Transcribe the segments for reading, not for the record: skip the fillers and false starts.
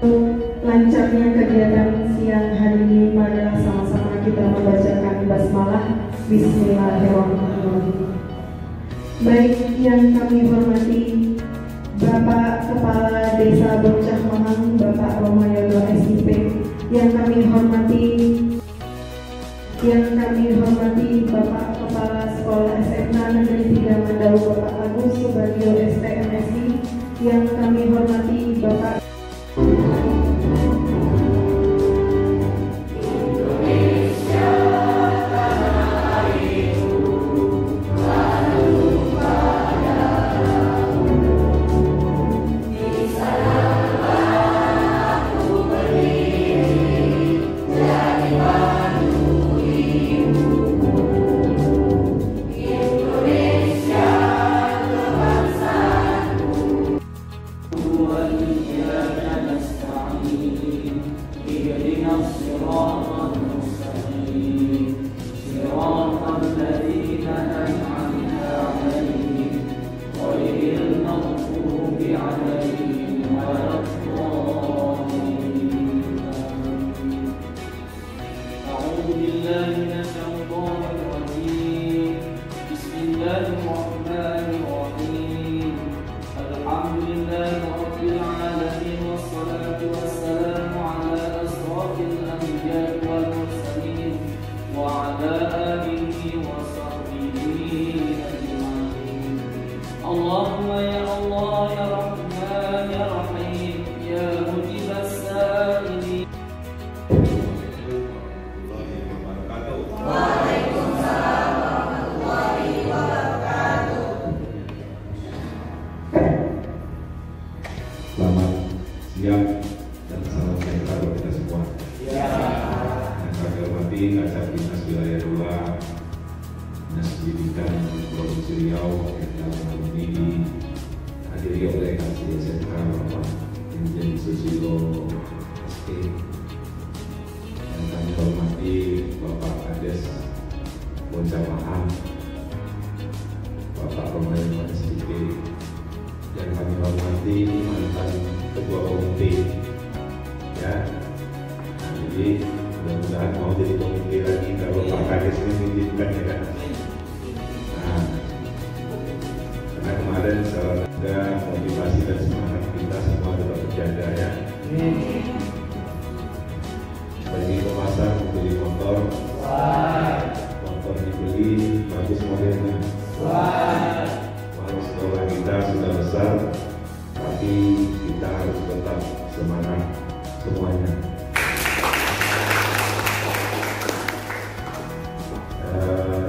Lancarnya kegiatan siang hari ini, marilah sama-sama kita membacakan basmalah. Bismillahirrahmanirrahim. Baik yang kami hormati Bapak Kepala Desa Bocah Mahang, Bapak Romayono SIP, yang kami hormati Bapak Kepala Sekolah SMA Negeri 3 Mandau, Bapak Agus Subagio STMSI, yang kami hormati Bapak dan salam sejahtera buat kita semua. Yang kami hormati Kasat Dinas Wilayah 2 Dinas Pendidikan Provinsi Riau yang dalam ini dihadiri oleh Kasih SMK Bapak Irjen Susilo ST. Yang kami hormati Bapak Kades Bocah Mahang, Bapak Romayono SIP, yang kami hormati mantan Ketua Komite, ya. Nah, jadi mudah-mudahan mau jadi komite lagi kalau Pak Kades ini mengizinkan, ya kan. Nah, karena kemarin semoga motivasi dan semangat kita semua tetap terjaga, ya. Bagi pemasak membeli motor, motor dibeli bagus modelnya. Walau sekolah kita sudah besar, tapi kita harus tetap semangat semuanya.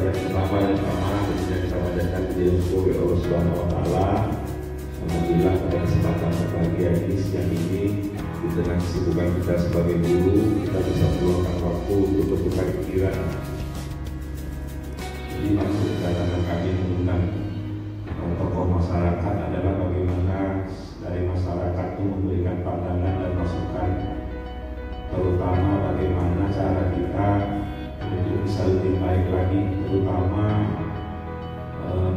Yang pertama tentunya kita panjatkan syukur kepada Allah Subhanahu Wa Taala. Alhamdulillah pada kesempatan berbahagia ini siang ini di tengah kesibukan kita sebagai guru, kita bisa meluangkan waktu untuk bertukar pikiran. Jadi maksud kedatangan kami mengundang tokoh masyarakat adalah bagaimana dari masyarakat itu memberikan pandangan dan masukan, terutama bagaimana cara kita untuk bisa lebih baik lagi, terutama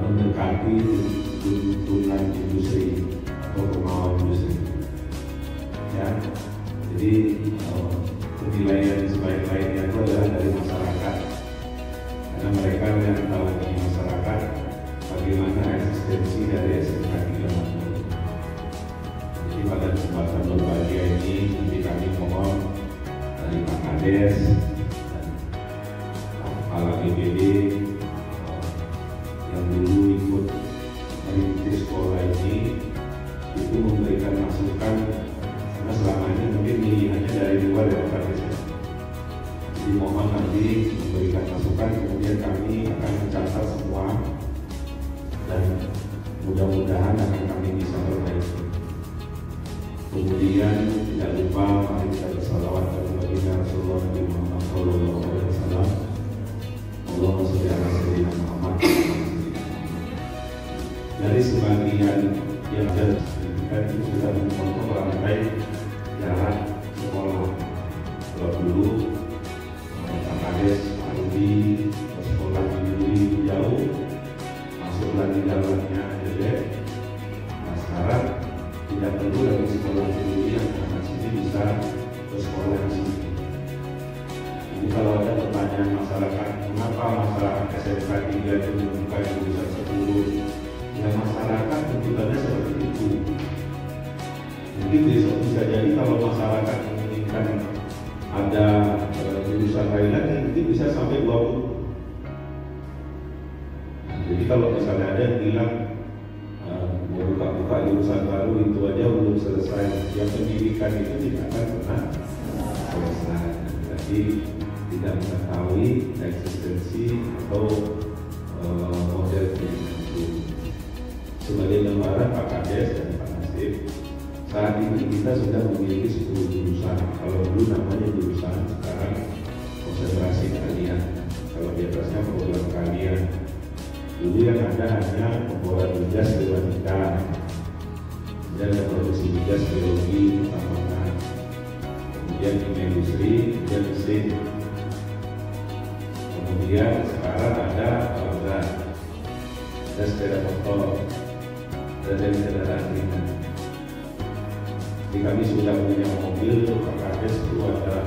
mendekati tuntunan industri atau kemauan industri, ya. Jadi penilaian sebaik-baiknya itu adalah dari masyarakat, karena mereka yang tahu di masyarakat bagaimana eksistensi dari SMK 3 Mandau. Jadi pada kesempatan berbahagia ini, nanti kami mohon dari Pak Kades dan Pak Kepala BPD yang dulu ikut merintis sekolah ini itu memberikan masukan, karena selama ini mungkin pilihannya dari luar ya Pak Kades. Jadi mohon nanti memberikan masukan, kemudian kami akan mencatat semua dan mudah-mudahan akan kami bisa perbaiki. Kemudian tidak lupa mari kita bersalawat kepada baginda Rasulullah Nabi Muhammad SAW. Allahumma sholli ala sayyidina Muhammad. Dari sebagian yang ada pendidikan itu sudah memotong rantai jarak sekolah. Kalau dulu Pak Kades, Pak Rudi sekolah di jauh, masuk lagi jalannya jelek. Nah sekarang tidak perlu lagi sekolah dulu yang anak sini bisa bisa bersekolah di sini. Jadi kalau ada pertanyaan masyarakat, kenapa masyarakat SMK 3 itu bukan jurusan 10? Ya masyarakat tuntutannya seperti itu. Mungkin besok bisa jadi kalau masyarakat menginginkan ada jurusan lain lagi, mungkin bisa sampai 20. Jadi kalau misalnya ada yang bilang mau buka jurusan baru, itu aja belum selesai. Yang pendidikan itu tidak akan pernah selesai. Jadi tidak mengetahui eksistensi atau model pendidikan itu. Sebagai gambaran Pak Kades dan Pak Nasib, saat ini kita sudah memiliki 10 jurusan. Kalau dulu namanya jurusan, sekarang konsentrasi kalian. Kalau di atasnya program kalian. Dulu yang ada hanya pembuatan migas geomatika, kemudian ada produksi migas geologi, pertambangan, kemudian kimia industri, kemudian mesin, kemudian sekarang ada olahraga, ada sepeda motor, dan kendaraan ringan. Jadi kami sudah punya mobil, Pak Kades itu ada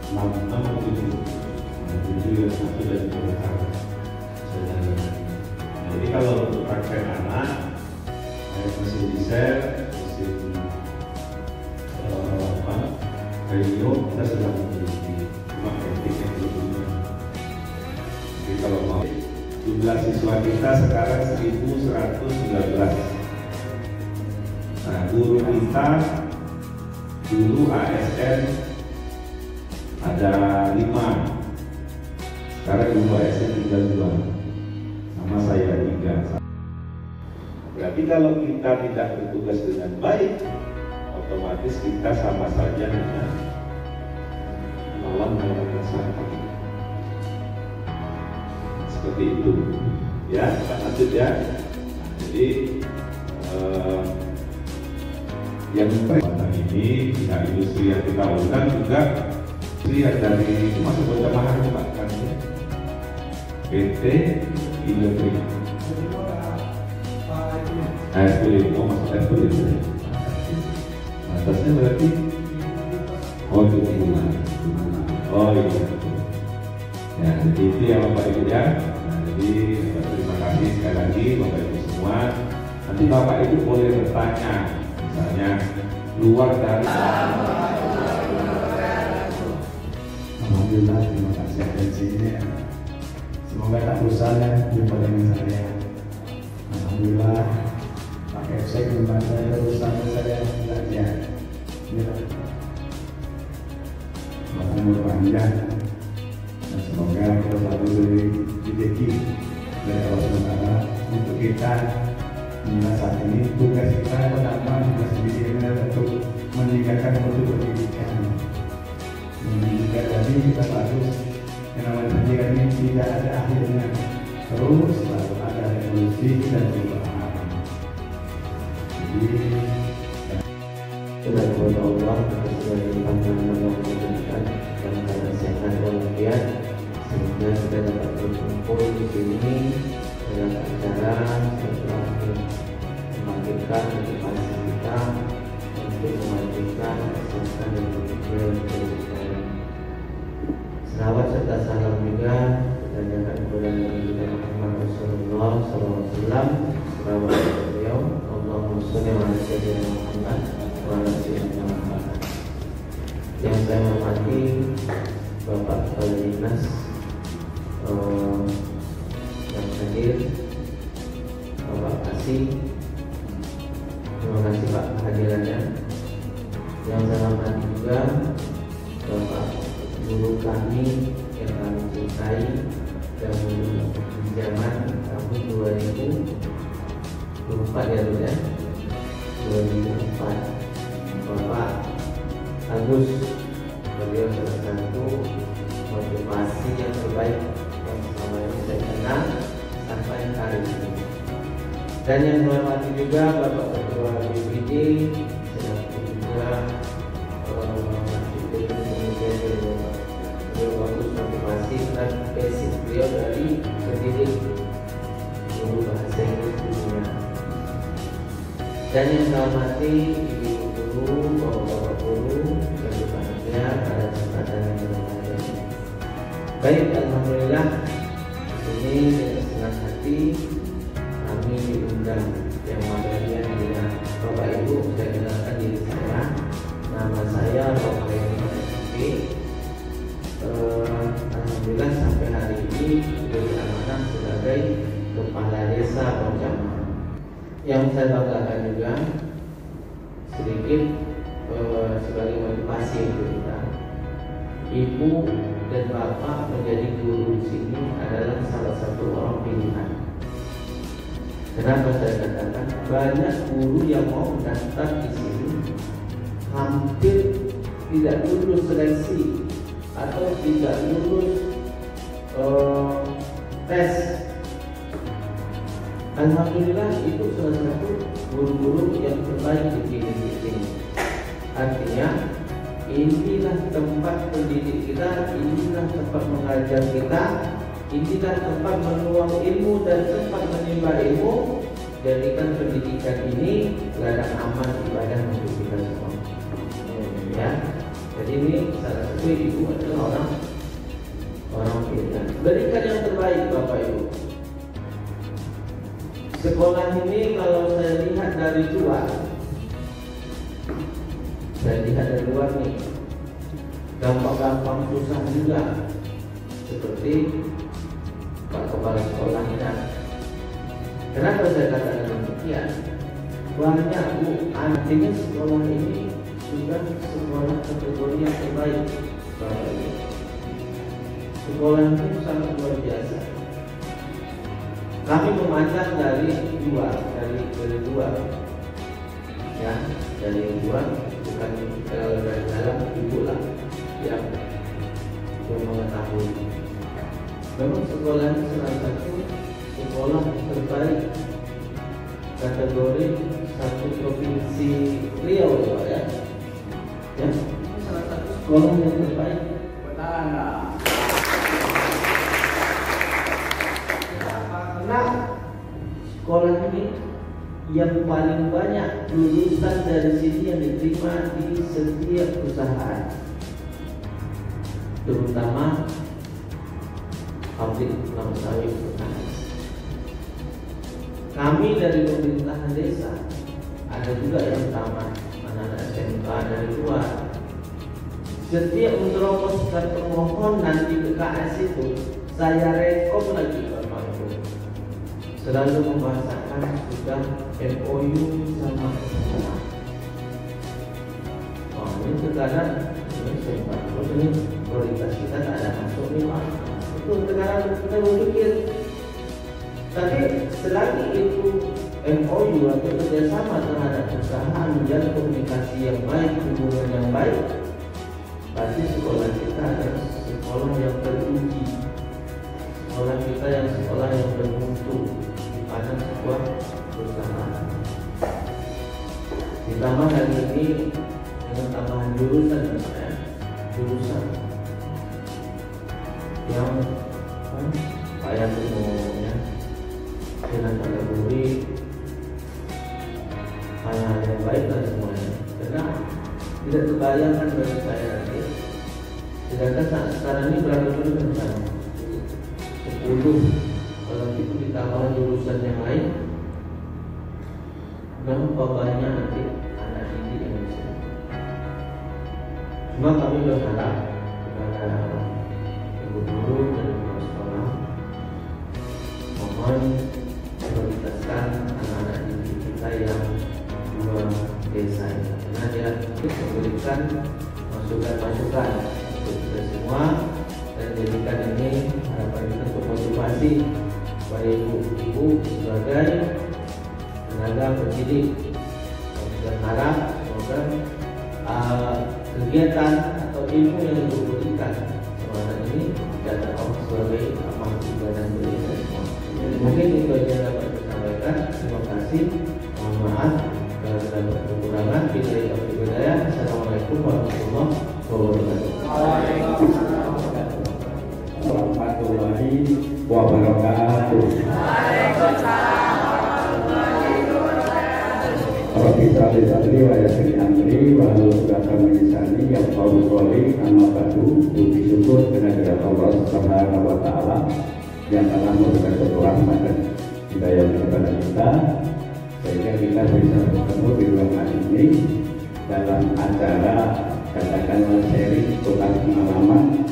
6 mobil. Itu yang satu dari belakang. Jadi kalau untuk praktek anak, mesin diesel, mesin radio kita sudah memiliki, cuma teknik yang belum. Jadi kalau mau, jumlah siswa kita sekarang 1119. Nah, guru kita dulu ASN ada 5. Sekarang dulu ASN 32, sama saya 3. Berarti kalau kita tidak bertugas dengan baik, otomatis kita sama saja dengan melawan sampah. Seperti itu, ya Pak Nasib ya. Jadi yang pertama ini pihak industri yang kita undang juga lihat dari masuk berjamaah Pak kan ya. PT Industri Eskulit, mau masuk Eskulit atasnya berarti oh itu iya ya, jadi itu ya Bapak Ibu ya. Nah, jadi terima kasih sekali lagi Bapak Ibu semua. Nanti Bapak Ibu boleh bertanya misalnya luar dari Alhamdulillah, terima kasih atas sini. Semoga tak bosan ya jumpa dengan saya. Alhamdulillah, Pak FC kembali saya bersama saya belajar. Semoga berpanjang dan semoga kita selalu diberi rezeki dari Allah SWT untuk kita. Inilah saat ini tugas kita pertama juga sedikitnya untuk meningkatkan mutu pendidikan. Meningkat tadi kita harus yang namanya pendidikan ini tidak ada akhirnya, terus selalu ada evolusi dan perubahan. Jadi sudah kepada Allah sudah dilimpahkan Allah pendidikan dan keadaan sehat walafiat sehingga kita dapat berkumpul di sini dalam acara silaturahmi membangkitkan motivasi kita untuk memajukan kesehatan dan pendidikan. Salawat serta salam juga kita jangan kepada Nabi Muhammad Rasulullah SAW. Salawat kepada beliau. Allahumma sholli ala sayyidina Muhammad wa ala sayyidina Muhammad. Yang saya hormati Bapak Kepala Dinas yang hadir, Bapak Kasih, terima kasih Pak kehadirannya. Yang saya hormati juga Bapak guru kami yang kami cintai dahulu di zaman tahun 2004 ya 2004 Bapak Agus, beliau salah satu motivasi yang terbaik yang selama ini saya kenal sampai hari ini. Dan yang menghormati juga Bapak Ketua BPD selaku juga beliau bagus motivasi dan basic beliau dari pendidik guru bahasa Inggris dunia. Dan yang saya hormati ibu guru, bapak-bapak guru, dan panitia pada kesempatan yang berbahagia ini. Baik, alhamdulillah di sini dengan senang hati kami diundang yang bagian dengan Bapak Ibu. Saya kenalkan diri saya, nama saya Romayono SIP. Alhamdulillah sampai hari ini diberi amanah sebagai Kepala Desa Boncaman. Yang saya banggakan juga sedikit sebagai motivasi untuk kita, ibu dan bapak menjadi guru di sini adalah salah satu orang pilihan. Kenapa saya katakan banyak guru yang mau mendaftar di sini hampir tidak lulus seleksi atau tidak lulus tes. Alhamdulillah itu salah satu guru-guru yang terbaik di sini. Artinya inilah tempat pendidik kita, inilah tempat mengajar kita, inilah tempat menuang ilmu dan tempat menimba ilmu. Jadikan pendidikan ini ladang amal ibadah untuk kita semua. Ya, jadi ini salah satu ibu adalah orang pilihan. Berikan yang terbaik Bapak Ibu. Sekolah ini kalau saya lihat dari luar, nih, gampang-gampang susah juga, seperti Pak Kepala Sekolahnya. Kenapa saya katakan demikian? Banyak Bu, artinya sekolah ini sudah sekolah kategori yang terbaik. Sekolah ini sangat luar biasa. Kami memandang dari luar, ya, dari luar, bukan dari dalam, ibu lah yang mengetahui. Memang sekolah ini salah satu sekolah terbaik kategori satu provinsi Riau, ya, ya, salah satu sekolah yang terbaik. Karena sekolah ini yang paling banyak lulusan dari sini yang diterima di setiap perusahaan, terutama pabrik kelapa sawit. Kami dari pemerintahan desa ada juga yang tamat anak-anak SMK dari luar. Setiap meneroboskan permohonan di BKS itu, saya rekom lagi Bapak Ibu, selalu membahasakan sudah MOU sama sekolah. Oh, ini sekarang ini prioritas kita tak ada masuk nih Pak. Itu sekarang kita berpikir. Tapi selagi itu MOU atau kerjasama terhadap usaha menjalin komunikasi yang baik, hubungan yang baik, pasti sekolah kita adalah sekolah yang teruji, sekolah kita yang sekolah yang bermutu pada sebuah perusahaan. Ditambah lagi ini dengan tambahan jurusan yang payah umumnya dengan kategori hal yang baik lah semuanya. Karena tidak terbayangkan bagi saya nanti. Sedangkan saat sekarang ini berapa jurusan sana? 10. Kalau itu ditambah jurusan yang lain, berapa banyak nanti anak didik yang bisa. Cuma kami berharap kepada ibu guru dan kepala sekolah, mohon prioritaskan anak-anak didik kita yang dua desa ini, karena dia memberikan masukan-masukan untuk kita semua dan jadikan ini harapan kita untuk motivasi kepada ibu-ibu sebagai tenaga pendidik. Dan harap semoga kegiatan atau ilmu yang diberikan kepada ini dapat sebagai amal ibadah bagi kita semua. Mungkin itu saja dapat saya sampaikan. Terima kasih. Mohon maaf kalau terdapat kekurangan. Assalamualaikum warahmatullahi wabarakatuh. Warahmatullahi wabarakatuh. Rabbi sholli sholli wa yassir amri wa hlul 'uqdatam min lisani yafqahu qawli. Amma ba'du. Puji syukur kehadirat Allah Subhanahu wa taala yang telah memberikan suatu rahmat dan hidayah kepada kita sehingga kita bisa bertemu di ruangan ini dalam acara katakanlah sharing tukar pengalaman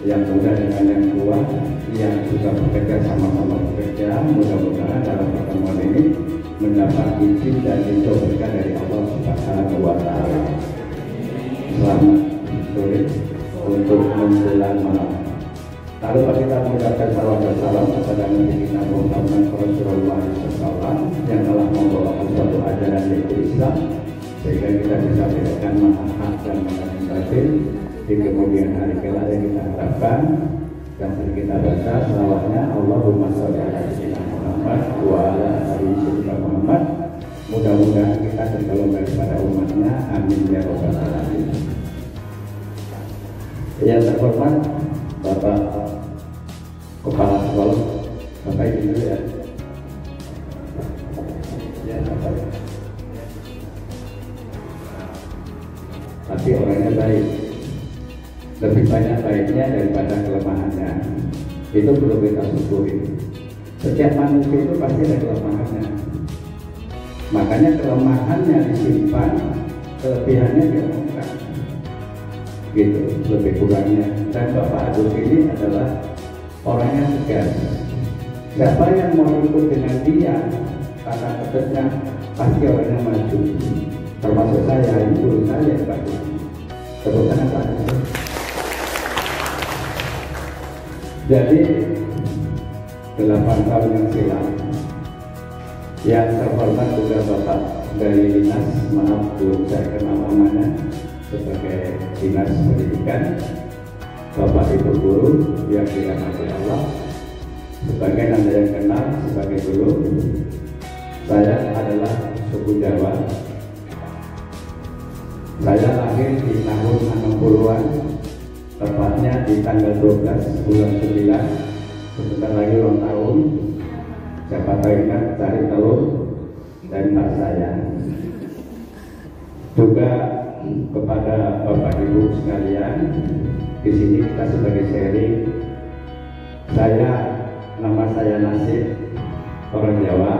yang muda dengan yang tua yang sudah bekerja sama-sama bekerja. Mudah-mudahan dalam pertemuan ini mendapat izin dan diberikan dari Allah Subhanahu wa taala. Selamat sore untuk menjelang malam. Lalu kita mengucapkan salam dan salam kepada Nabi kita Muhammad Rasulullah SAW yang telah membawakan suatu ajaran yaitu Islam sehingga kita bisa bedakan mana hak dan mana yang batil di kemudian hari kelak yang kita harapkan. Dan kita baca selawatnya Allahumma sholli ala sayyidina Muhammad wa ala ali sayyidina Muhammad. Mudah-mudahan kita tergolong pada umatnya, amin ya rabbal alamin. Yang terhormat Bapak Kepala Sekolah, Bapak Ibu ya. Ya, Bapak. Tapi orangnya baik. Lebih banyak baiknya daripada kelemahannya. Itu perlu kita syukuri. Setiap manusia itu pasti ada kelemahannya. Makanya kelemahannya disimpan, kelebihannya diomongkan. Gitu, lebih kurangnya. Dan Bapak Agus ini adalah orangnya tegas. Siapa yang mau ikut dengan dia, kata pedesnya pasti orangnya maju. Termasuk saya, ibu saya Pak Agus. Tepuk tangan Pak Agus. Jadi 8 tahun yang silam yang terhormat juga Bapak dari Dinas, maaf belum saya kenal namanya, sebagai Dinas Pendidikan, Bapak Ibu Guru yang dirahmati Allah, sebagai Anda yang kenal sebagai guru, saya adalah suku Jawa. Saya lahir di tahun 60-an, tepatnya di tanggal 12 bulan 9, sebentar lagi ulang tahun. Siapa tahu ingat cari telur dan tak saya. Juga kepada Bapak Ibu sekalian, di sini kita sebagai sharing. Nama saya Nasib, orang Jawa,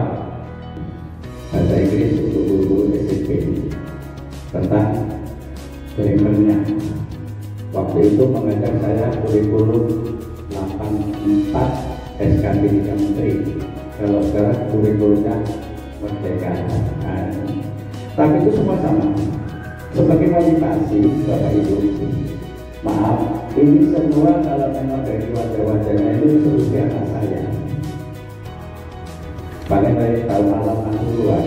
bahasa Inggris untuk guru-guru SMP tentang primernya. Waktu itu mengajar saya kurikulum 84 SKP 3 Menteri. Kalau sekarang kurikulumnya Merdeka. Tapi itu semua sama. Sebagai motivasi Bapak Ibu, maaf, ini semua kalau memang dari wajah-wajahnya itu seperti anak saya. Paling dari tahun 80-an,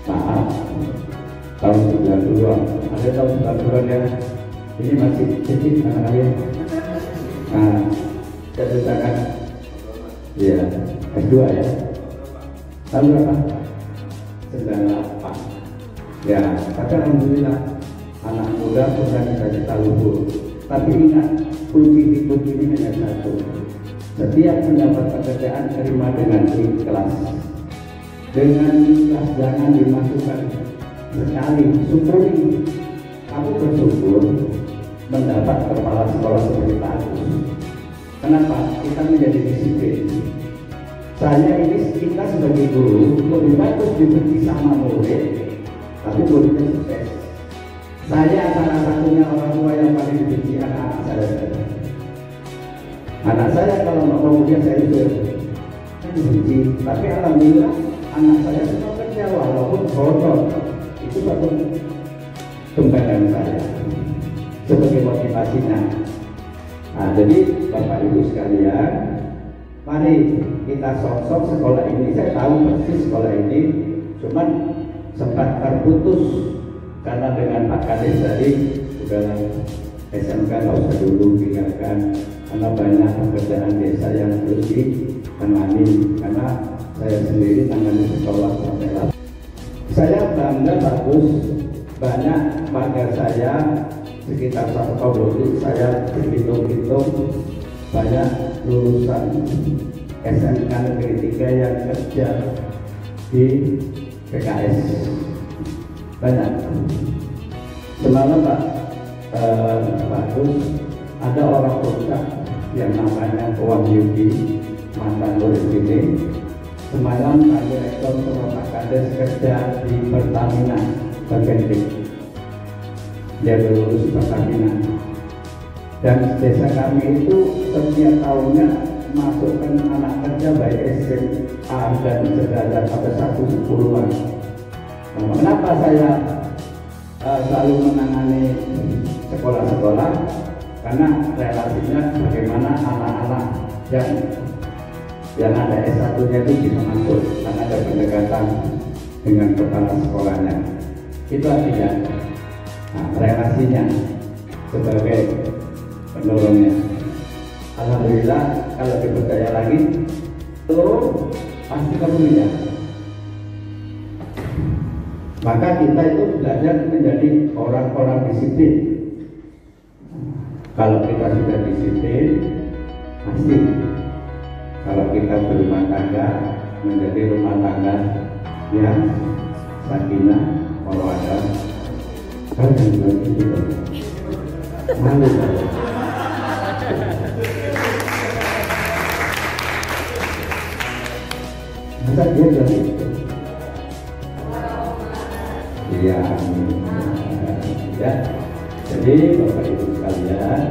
maaf, tahun 90-an, ada tahun 90-an ya. Ini masih kecil anak kalian. Nah, ceritakan, ya, S2 ya. Tahun berapa? 98. Ya, tapi alhamdulillah anak muda sudah kita luhur. Tapi ingat, kunci hidup ini hanya satu. Setiap mendapat pekerjaan terima dengan ikhlas. Dengan ikhlas, jangan dimasukkan sekali. Syukuri. Aku bersyukur mendapat kepala sekolah seperti Pak Agus. Kenapa? Kita menjadi disiplin. Kita sebagai guru lebih bagus dibenci sama murid, tapi muridnya sukses. Saya salah satunya orang tua yang paling dibenci anak saya. Anak saya kalau nggak mau ujian saya dibenci. Tapi alhamdulillah anak saya semua kerja walaupun kotor. Itu satu tumpangan saya sebagai motivasinya. Nah, jadi Bapak Ibu sekalian, mari kita sok-sok sekolah ini. Saya tahu persis sekolah ini, cuman sempat terputus karena dengan Pak Kades tadi sudah SMK nggak usah dulu tinggalkan karena banyak pekerjaan desa yang terus ditangani, karena saya sendiri tangani sekolah sampai lah. Saya bangga bagus, banyak warga saya sekitar 1 tahun lebih, saya hitung-hitung banyak lulusan SMK Negeri 3 yang kerja di PKS. banyak. Semalam Pak Gus, ada orang puncak yang namanya Wang Yuki, mantan murid ini. Semalam Pak Direktur sama Pak Kades kerja di Pertamina Bagendik. Dia lulus Pertamina. Dan desa kami itu setiap tahunnya masukkan anak kerja baik SMA dan sederajat sampai 110-an. Kenapa saya selalu menangani sekolah-sekolah? Karena relasinya bagaimana anak-anak yang ada S1-nya itu bisa masuk, karena ada pendekatan dengan kepala sekolahnya. Itu artinya relasinya sebagai pendorongnya. Alhamdulillah, kalau dipercaya lagi, turun pasti kamunya. Maka kita itu belajar menjadi orang-orang disiplin. Kalau kita sudah disiplin, pasti kalau kita berumah tangga menjadi rumah tangga yang sakinah, mawaddah. Kalau yang begitu, malu. Masa dia bilang itu? Iya, ya. Jadi Bapak Ibu sekalian,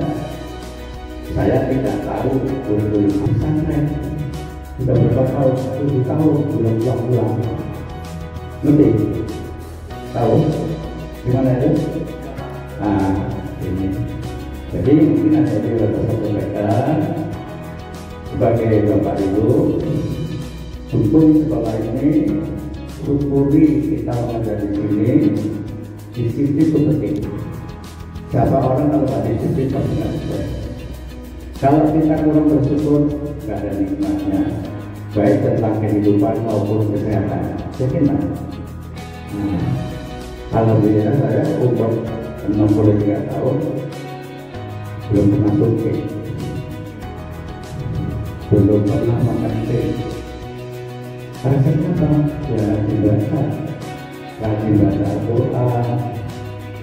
saya tidak tahu kurikulum pesantren sudah berapa tahun, 7 tahun belum pulang. Ngerti? Tahu? Gimana itu? Nah, ini. Jadi mungkin ada di beberapa sampaikan sebagai Bapak Ibu. Untuk sekolah ini, syukuri kita mengajar di sini, disiplin itu penting. Siapa orang kalau tidak disiplin pasti nggak sukses. Kalau kita kurang bersyukur, nggak ada nikmatnya, baik tentang kehidupan maupun kesehatan. Bagaimana? Alhamdulillah saya umur 63 tahun belum pernah sakit, belum pernah makan teh. Rasanya apa? Ya rajin baca Al-Quran.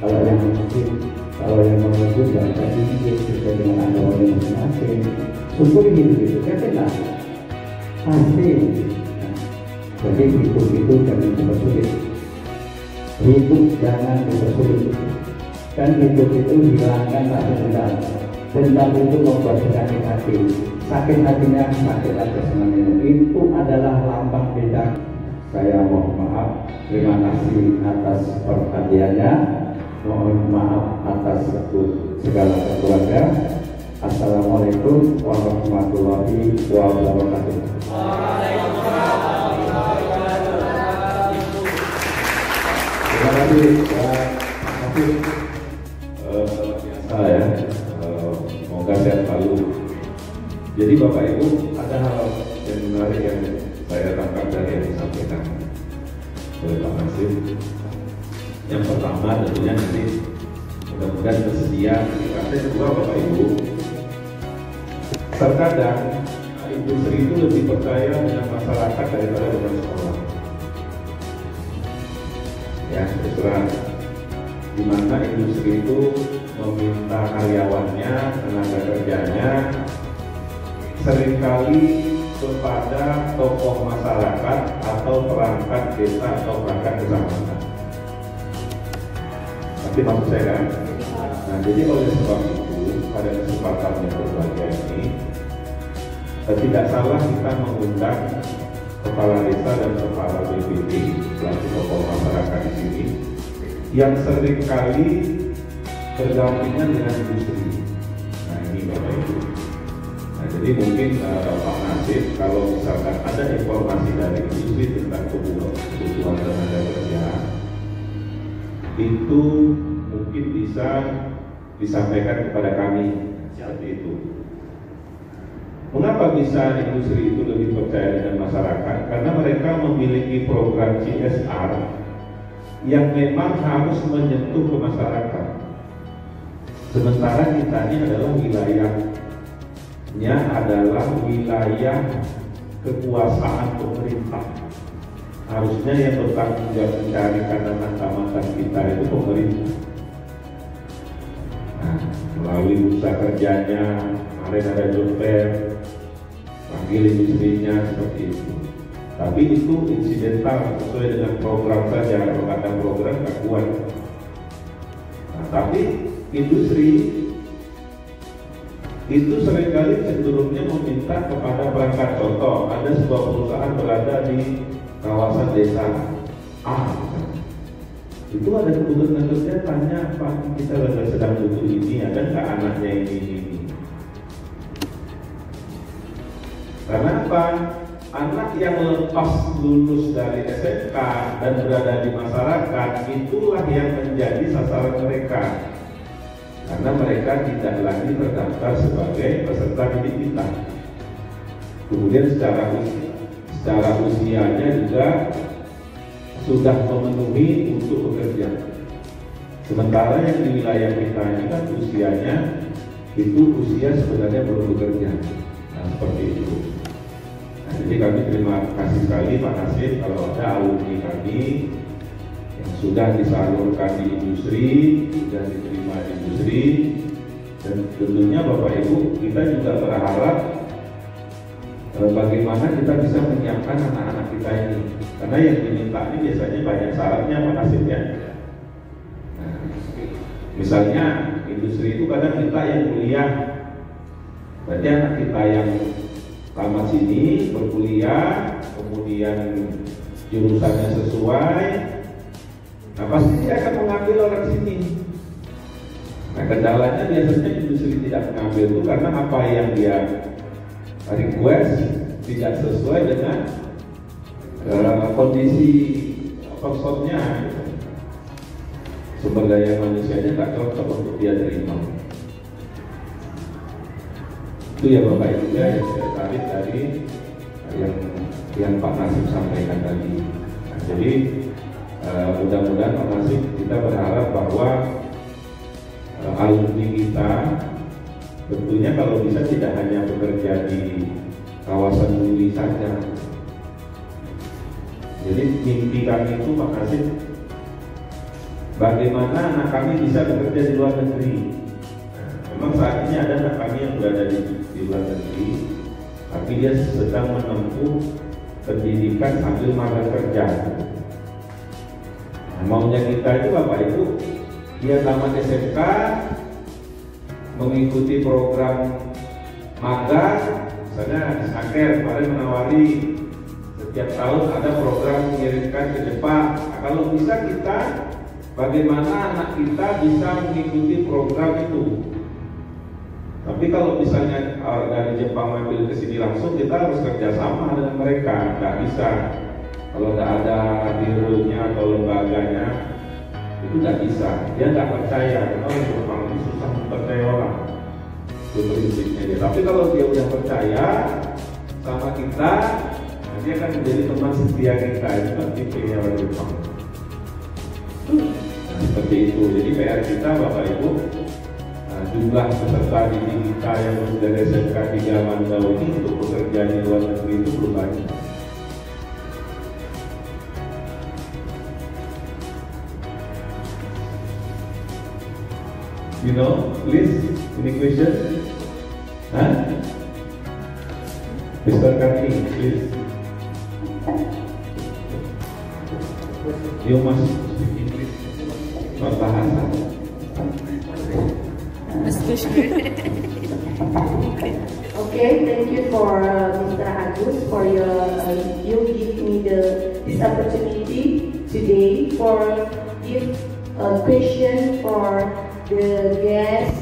Kalau yang masjid, kalau yang masjid baca Injil sesuai dengan agama masing-masing. Syukuri hidup itu, yakinlah pasti. Jadi hidup itu jangan dipersulit. Hidup jangan dipersulit. Dan hidup itu hilangkan rasa dendam. Dendam itu membuat sakit hati. Sakit hatinya sakit atas semuanya. Itu adalah lambang beda. Saya mohon maaf, terima kasih atas perhatiannya. Mohon maaf atas segala keluarga. Assalamualaikum warahmatullahi wabarakatuh. Terima kasih. Biasa ya. Semoga sehat selalu. Jadi Bapak Ibu, ada hal yang menarik yang saya tangkap dari yang disampaikan oleh Pak Nasib. Yang pertama tentunya nanti mudah-mudahan tersedia. Yang kedua Bapak Ibu, terkadang industri itu lebih percaya dengan masyarakat daripada dengan sekolah. Ya, terserah. Di mana industri itu meminta karyawannya, tenaga kerjanya seringkali kepada tokoh masyarakat atau perangkat desa atau perangkat kecamatan. Tapi maksud saya kan? Nah, jadi oleh sebab itu pada kesempatan yang berbahagia ini tidak salah kita mengundang kepala desa dan kepala BPD selaku tokoh masyarakat di sini yang seringkali berdampingan dengan industri. Nah, ini Bapak Ibu. Nah, jadi mungkin Pak Nasib kalau misalkan ada informasi dari industri tentang kebutuhan tenaga kerja itu mungkin bisa disampaikan kepada kami seperti itu. Mengapa bisa industri itu lebih percaya dengan masyarakat? Karena mereka memiliki program CSR yang memang harus menyentuh ke masyarakat. Sementara kita ini adalah wilayahnya adalah wilayah kekuasaan pemerintah. Harusnya yang bertanggung jawab mencari kandang tamatan kita susah kerjanya, kemarin ada job fair, panggil industrinya seperti itu. Tapi itu insidental, sesuai dengan program saja. Kalau ada program nggak kuat. Nah, tapi industri itu seringkali cenderungnya meminta kepada perangkat. Contoh, ada sebuah perusahaan berada di kawasan desa A. Itu ada kebutuhan kerja, tanya, Pak, kita lagi sedang butuh ini, ada nggak anaknya ini. Karena apa? Anak yang lepas lulus dari SMK dan berada di masyarakat, itulah yang menjadi sasaran mereka. Karena mereka tidak lagi terdaftar sebagai peserta didik kita. Kemudian secara usianya juga sudah memenuhi untuk bekerja. Sementara yang di wilayah kita ini kan usianya itu usia sebenarnya belum bekerja. Nah, seperti itu. Nah, jadi kami terima kasih sekali Pak Nasib kalau ada alumni kami yang sudah disalurkan di industri, sudah diterima di industri, dan tentunya Bapak Ibu kita juga berharap bagaimana kita bisa menyiapkan anak-anak kita ini. Karena yang diminta ini biasanya banyak syaratnya Pak Nasib ya. Nah, misalnya industri itu kadang kita yang kuliah, berarti anak kita yang tamat sini berkuliah, kemudian jurusannya sesuai, nah pasti dia akan mengambil orang sini. Nah kendalanya biasanya industri tidak mengambil itu karena apa yang dia request tidak sesuai dengan kondisi personnya, sumber daya manusianya nggak cocok untuk dia terima. Itu ya Bapak Ibu ya yang saya tarik dari yang Pak Nasib sampaikan tadi. Nah, jadi mudah-mudahan Pak Nasib kita berharap bahwa alumni kita tentunya kalau bisa tidak hanya bekerja di kawasan Uli saja. Jadi mimpi kami itu Pak Nasib, bagaimana anak kami bisa bekerja di luar negeri. Memang saat ini ada anak kami yang berada di luar negeri, tapi dia sedang menempuh pendidikan sambil magang kerja. Nah, maunya kita itu Bapak Ibu, dia tamat SMK, mengikuti program magang, misalnya Saker kemarin menawari setiap tahun ada program mengirimkan ke Jepang. Nah, kalau bisa kita, bagaimana anak kita bisa mengikuti program itu. Tapi kalau misalnya dari Jepang ambil ke sini langsung, kita harus kerjasama dengan mereka. Nggak bisa kalau nggak ada bironya atau lembaganya, itu nggak bisa. Dia nggak percaya karena orang Jepang ini susah mempercayai orang. Itu prinsipnya dia. Tapi kalau dia udah percaya sama kita, dia akan menjadi teman setia kita. Itu kan tipenya orang Jepang. Nah, seperti itu. Jadi PR kita Bapak Ibu, jumlah peserta didik kita yang dari SMK 3 Mandau ini untuk bekerja di luar negeri itu belum banyak. You know, please, any question? Huh? Mr. Kaki, please. You must speak English, not bahasa. Okay, thank you for Mr. Agus for you give me this opportunity today for give a question for the guest.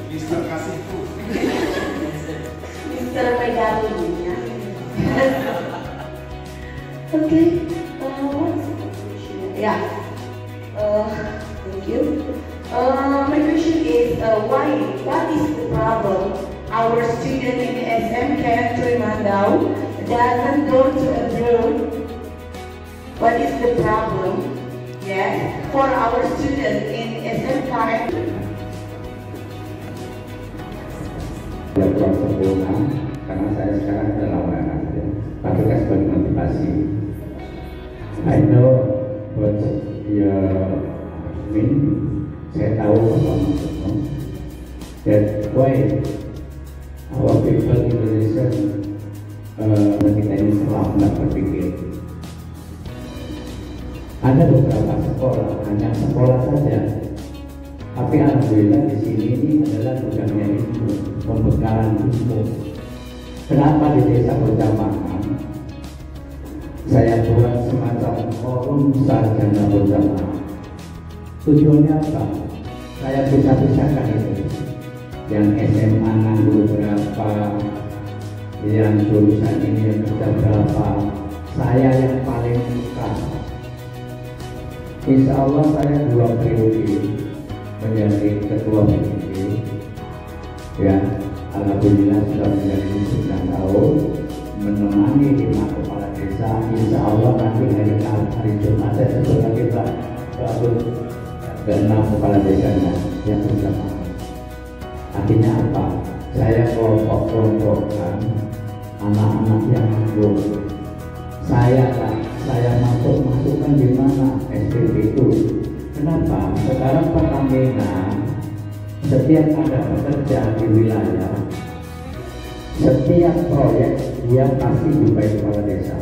Mr. Kasihku. Mr. Megami. Okay. Yeah. Thank you. My question is, what is the problem? Our student in SMK 3 Mandau doesn't go to abroad. What is the problem? Yes, for our student in SMK. Ya kurang sempurna karena saya sekarang adalah anak, tapi kan sebagai motivasi. I know what you mean. Saya tahu apa maksudmu. That's why our people Indonesia kita ini selalu berpikir. Ada beberapa sekolah, hanya sekolah saja. Tapi alhamdulillah di sini ini adalah bukannya ilmu, pembekalan ilmu. Kenapa di desa berjamaah saya buat semacam forum sarjana berjamaah? Tujuannya apa? Saya bisa pisahkan itu. Yang SMA nganggur berapa, yang jurusan ini yang kerja berapa. Saya yang paling suka. Insya Allah saya 2 periode menjadi ketua PKK. Ya, alhamdulillah sudah menjadi 9 tahun menemani 5 kepala desa. Insya Allah nanti hari Jumat saya sebagai ke-6 kepala desanya yang bersama. Akhirnya apa? Saya kelompok-kelompokkan anak-anak yang nganggur. Saya masukkan di mana SPP itu. Kenapa? Sekarang Pertamina setiap ada pekerja di wilayah, setiap proyek dia pasti dibayar kepala desa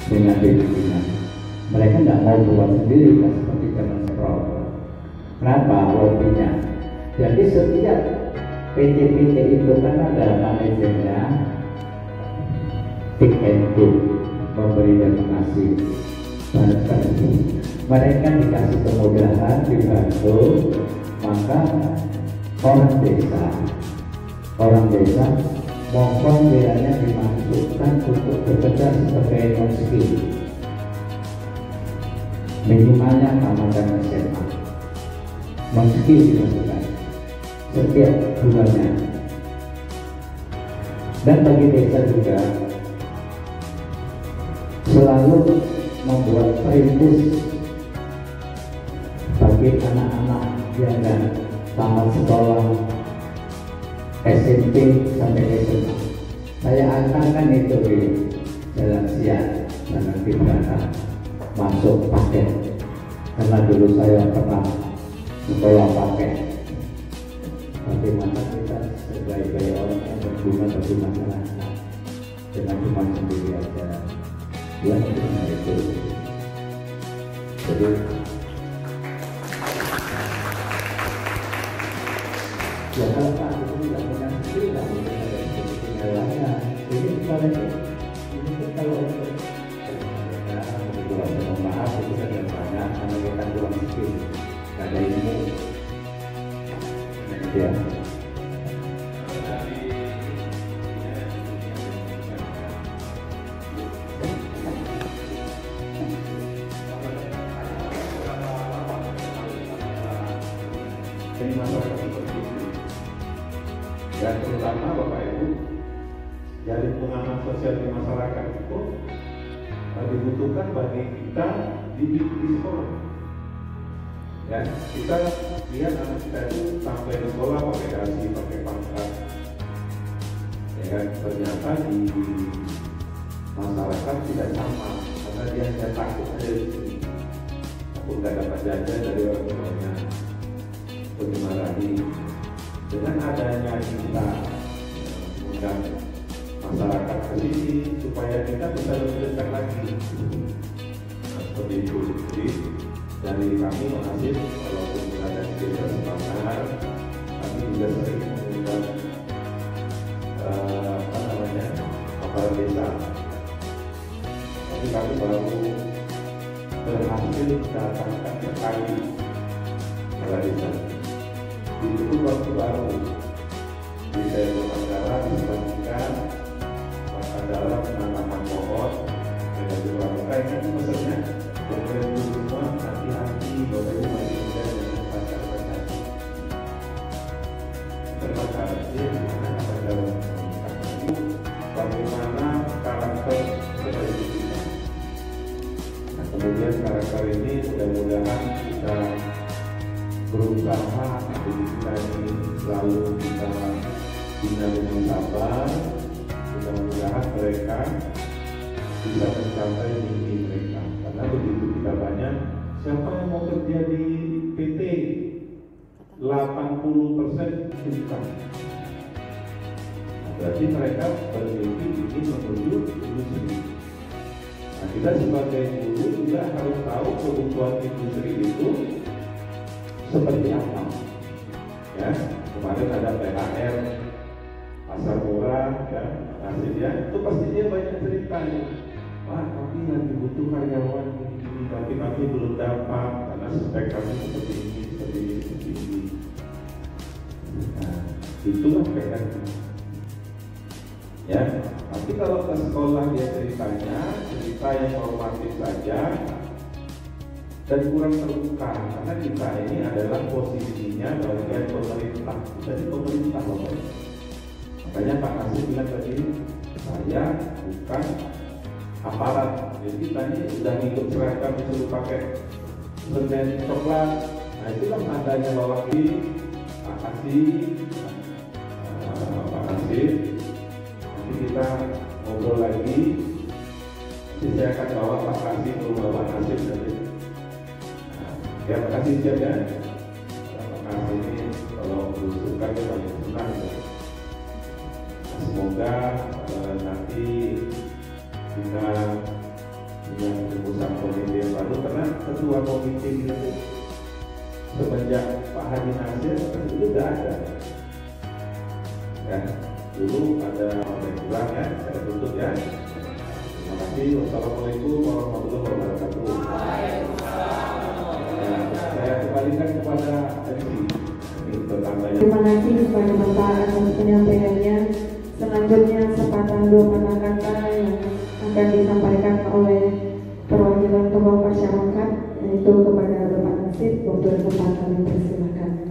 dengan bimbingan. Mereka nggak mau buat sendiri kan seperti zaman sekarang. Kenapa? Lobbynya. Jadi setiap PT-PT itu kan ada manajernya, pick and cook, memberi dan mengasih. Mereka dikasih kemudahan, dibantu, maka orang desa mohon kiranya dimasukkan untuk bekerja sebagai non-skill. Minimalnya tamatan SMA. Non-skill dimasukkan setiap bulannya. Dan bagi desa juga selalu membuat perintis bagi anak-anak yang nggak tamat sekolah SMP sampai SMA. Saya angkatkan itu di Jalan Siak dan nanti berangkat masuk paket, karena dulu saya pernah sekolah paket. Bagaimana kita sebagai orang yang berguna bagi masyarakat, dengan cuma sendiri aja. Ya, itu. Jadi ya kalau Pak itu tidak punya sendiri, tidak mungkin ada sepertinya lainnya. Ini misalnya ini kalau untuk mohon maaf itu kan yang banyak karena kita kurang skill, nggak ada ilmu. Ya. Ini masalah seperti itu. Dan terutama Bapak Ibu, dari pengaman sosial di masyarakat itu dibutuhkan bagi kita di sekolah. Ya, kita lihat anak kita itu sampai di sekolah pakai dasi, pakai pangkat. Ya, ternyata di masyarakat tidak sama, karena dia takut aja di sini. Aku nggak dapat jajan dari orang tuanya. Dimarahi. Dengan adanya kita mengundang masyarakat ke sini supaya kita bisa lebih dekat lagi. Nah, seperti itu. Jadi dari kami Mahasiswa walaupun berada di desa Semangar, kami juga sering mengundang kepala desa. Tapi kami baru berhasil datangkan sekali kepala desa. Itu waktu baru di daerah Mandala disebutkan adalah penanaman pohon dan juga mereka ini maksudnya dan semua hati-hati Bapak Ibu masih muda dengan pacar-pacar terbatasnya pada bagaimana karakter seperti kita. Nah, kemudian karakter ini mudah-mudahan kita berusaha untuk kita ini selalu kita bina dengan sabar. Mudah-mudahan mereka bisa mencapai mimpi mereka. Karena begitu kita banyak, siapa yang mau kerja di PT? 80% kita. Berarti mereka bermimpi ingin menuju industri. Nah, kita sebagai guru juga harus tahu kebutuhan industri itu seperti apa. Ya, kemarin ada PHR, pasar murah, ya, hasilnya itu pasti dia banyak ceritanya. Wah, kami lagi butuh karyawan ini, tapi kami belum dapat karena spek kami seperti ini, seperti ini, seperti ini. Nah, itulah PR. Ya, tapi kalau ke sekolah dia ceritanya cerita yang normatif saja dan kurang terbuka, karena kita ini adalah posisinya bagian pemerintah, jadi pemerintah loh. Makanya Pak Nasir bilang tadi, saya bukan aparat, jadi tadi sudah ngikut seragam disuruh pakai permen coklat. Nah, itulah tandanya bahwa ini Pak Nasir. Kita ngobrol lagi. Jadi saya akan bawa Pak Kasih ke rumah Pak Nasir nanti. Ya, Pak Kasih siap ya. Pak Kasih ini kalau berusaha dia paling senang ya. Semoga nanti kita punya keputusan komite yang baru, karena ketua komite kita semenjak Pak Haji Nasir itu sudah ada. Ya. Dulu ada yang kurang ya, saya tutup ya. Terima kasih. Wassalamualaikum warahmatullahi wabarakatuh. Ya, saya kembalikan kepada MC. Terima kasih kepada Bapak atas penyampaiannya. Selanjutnya kesempatan 2 kata-kata yang akan disampaikan oleh perwakilan tokoh masyarakat, yaitu kepada Bapak Nasir. Untuk kesempatan kami persilakan.